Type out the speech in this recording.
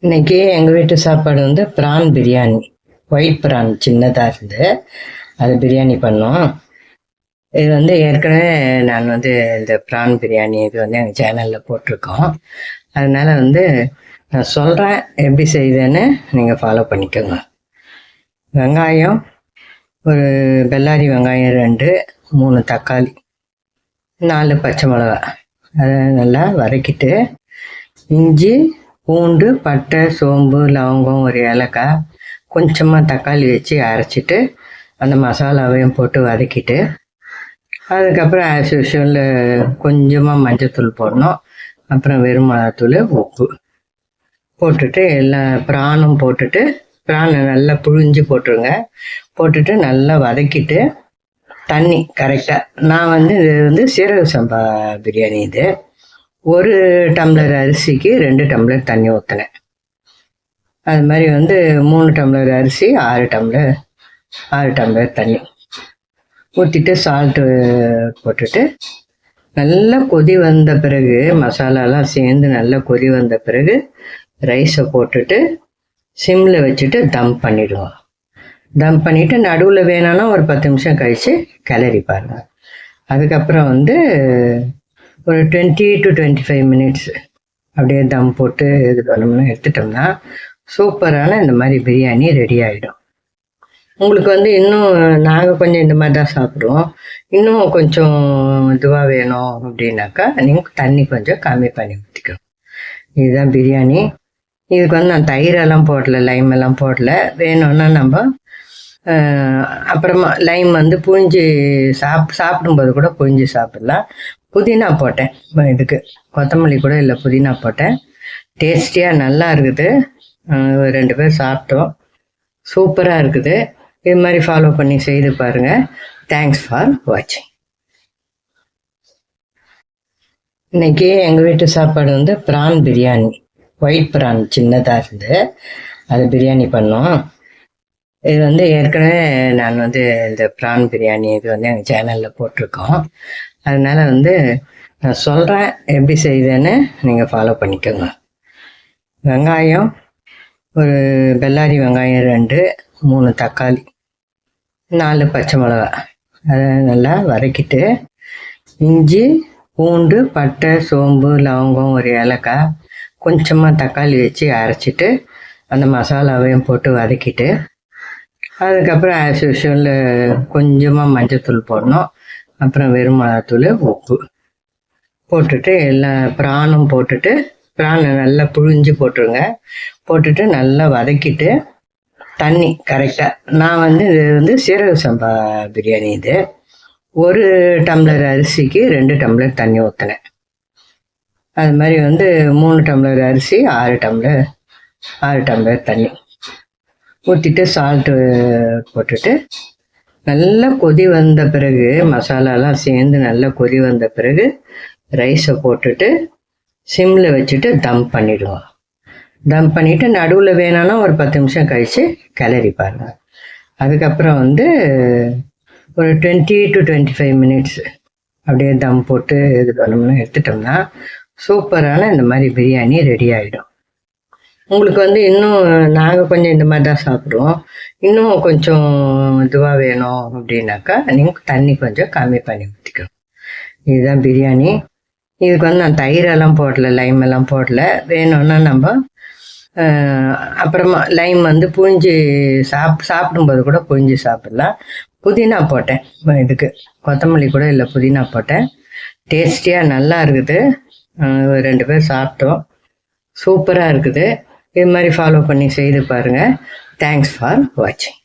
இன்னைக்கு எங்கள் வீட்டு சாப்பாடு வந்து ப்ரான் பிரியாணி. ஒயிட் ப்ரான் சின்னதாக இருந்து அது பிரியாணி பண்ணோம். இது வந்து ஏற்கனவே நான் வந்து இந்த ப்ரான் பிரியாணி இது வந்து எங்கள் சேனலில் போட்டிருக்கோம். அதனால் வந்து நான் சொல்கிறேன் எப்படி செய்யுதுன்னு நீங்கள் ஃபாலோ பண்ணிக்கோங்க. வெங்காயம் ஒரு பெல்லாரி வெங்காயம் 2, 3 தக்காளி, 4 பச்சை மிளகா அதை நல்லா வதக்கிட்டு இஞ்சி பூண்டு பட்டை சோம்பு லவங்கம் ஒரு ஏலக்காய் கொஞ்சமாக தக்காளி வச்சு அரைச்சிட்டு அந்த மசாலாவையும் போட்டு வதக்கிட்டு அதுக்கப்புறம் ஆஸ் யூஷுவல் கொஞ்சமாக மஞ்சத்தூள் போடணும். அப்புறம் வெறும் மிளகாத்தூள் உப்பு போட்டுட்டு எல்லா ப்ரானும் போட்டுட்டு ப்ரானை நல்லா புழிஞ்சு போட்டுருங்க. போட்டுட்டு நல்லா வதக்கிட்டு தண்ணி கரெக்டாக நான் வந்து இது வந்து சீரக சம்பா பிரியாணி. இது 1 டம்ளர் அரிசிக்கு 2 டம்ளர் தண்ணி ஊற்றினேன். அது மாதிரி வந்து 3 டம்ளர் அரிசி 6 டம்ளர் தண்ணி ஊற்றிட்டு சால்ட்டு போட்டுட்டு நல்லா கொதி வந்த பிறகு மசாலாலாம் சேர்ந்து நல்லா கொதி வந்த பிறகு ரைஸை போட்டுட்டு சிம்மில் வச்சுட்டு தம் பண்ணிவிடுவோம். தம் பண்ணிவிட்டு நடுவில் வேணும்னா ஒரு 10 நிமிஷம் கழித்து கிளறி பாருங்கள். அதுக்கப்புறம் வந்து ஒரு 20 to 25 மினிட்ஸ் அப்படியே தம் போட்டு இது பண்ணோம்னா எடுத்துட்டோம்னா சூப்பரான இந்த மாதிரி பிரியாணி ரெடி ஆகிடும். உங்களுக்கு வந்து இன்னும் நாங்கள் கொஞ்சம் இந்த மாதிரி தான் சாப்பிடுவோம். இன்னும் கொஞ்சம் இதுவாக வேணும் அப்படின்னாக்கா நீங்கள் தண்ணி கொஞ்சம் கம்மி பண்ணி ஊற்றிக்கணும். இதுதான் பிரியாணி. இதுக்கு வந்து நான் தயிரெல்லாம் போடல, லைம் எல்லாம் போடல. வேணும்னா நம்ம அப்புறமா லைம் வந்து புழிஞ்சு சாப்பிடும்போது கூட புழிஞ்சு சாப்பிடலாம். புதினா போட்டேன், இதுக்கு கொத்தமல்லி கூட இல்லை, புதினா போட்டேன். டேஸ்டியாக நல்லா இருக்குது. 2 பேர் சாப்பிட்டோம், சூப்பராக இருக்குது. இது மாதிரி ஃபாலோ பண்ணி செய்து பாருங்கள். தேங்க்ஸ் ஃபார் வாட்சிங். இன்னைக்கு எங்கள் வீட்டு சாப்பாடு வந்து ப்ரான் பிரியாணி. ஒயிட் ப்ரான் சின்னதாக இருந்து அது பிரியாணி பண்ணோம். இது வந்து ஏற்கனவே நான் வந்து இந்த ப்ரான் பிரியாணி இது வந்து எங்கள் சேனலில் போட்டிருக்கோம். அதனால் வந்து நான் சொல்கிறேன் எப்படி செய்யுதுன்னு நீங்கள் ஃபாலோ பண்ணிக்கோங்க. வெங்காயம் ஒரு பெல்லாரி வெங்காயம் 2, 3 தக்காளி, 4 பச்சை மிளகா அதை நல்லா வதக்கிட்டு இஞ்சி பூண்டு பட்டை சோம்பு லவங்கம் ஒரு ஏலக்காய் கொஞ்சமாக தக்காளி வச்சு அரைச்சிட்டு அந்த மசாலாவையும் போட்டு வதக்கிட்டு அதுக்கப்புறம் ஆஸ் யூஷுவல் கொஞ்சமாக மஞ்சத்தூள் போடணும். அப்புறம் வெறும் மிளகாத்தூள் உப்பு போட்டுட்டு எல்லா ப்ரானும் போட்டுட்டு ப்ரானை நல்லா புழிஞ்சு போட்டுருங்க. போட்டுட்டு நல்லா வதக்கிட்டு தண்ணி கரெக்டாக நான் வந்து இது வந்து சீரக சம்பா பிரியாணி. இது 1 டம்ளர் அரிசிக்கு 2 டம்ளர் தண்ணி ஊற்றினேன். அது மாதிரி வந்து 3 டம்ளர் அரிசி 6 டம்ளர் தண்ணி ஊற்றிட்டு சால்ட்டு போட்டுட்டு நல்லா கொதி வந்த பிறகு மசாலாலாம் சேர்ந்து நல்லா கொதி வந்த பிறகு ரைஸை போட்டுட்டு சிம்மில் வச்சுட்டு தம் பண்ணிவிடுவோம். தம் பண்ணிவிட்டு நடுவில் வேணும்னா ஒரு 10 நிமிஷம் கழித்து கிளறி பாருங்கள். அதுக்கப்புறம் வந்து ஒரு 20 to 25 மினிட்ஸ் அப்படியே தம் போட்டு இது பண்ணோம்னா எடுத்துட்டோம்னா சூப்பரான இந்த மாதிரி பிரியாணி ரெடி ஆகிடும். உங்களுக்கு வந்து இன்னும் நாங்கள் கொஞ்சம் இந்த மாதிரி தான் சாப்பிடுவோம். இன்னும் கொஞ்சம் இதுவாக வேணும் அப்படின்னாக்கா நீங்கள் தண்ணி கொஞ்சம் கம்மி பண்ணி ஊற்றிக்கணும். இதுதான் பிரியாணி. இதுக்கு வந்து நான் தயிரெல்லாம் போடல, லைம் எல்லாம் போடல. வேணும்னா நம்ம அப்புறமா லைம் வந்து புழிஞ்சு சாப்பிடும்போது கூட புழிஞ்சு சாப்பிடலாம். புதினா போட்டேன், இதுக்கு கொத்தமல்லி கூட இல்லை, புதினா போட்டேன். டேஸ்டியாக நல்லா இருக்குது. 2 பேர் சாப்பிட்டோம், சூப்பராக இருக்குது. இது மாதிரி ஃபாலோ பண்ணி செய்து பாருங்கள். தேங்க்ஸ் ஃபார் வாட்சிங்.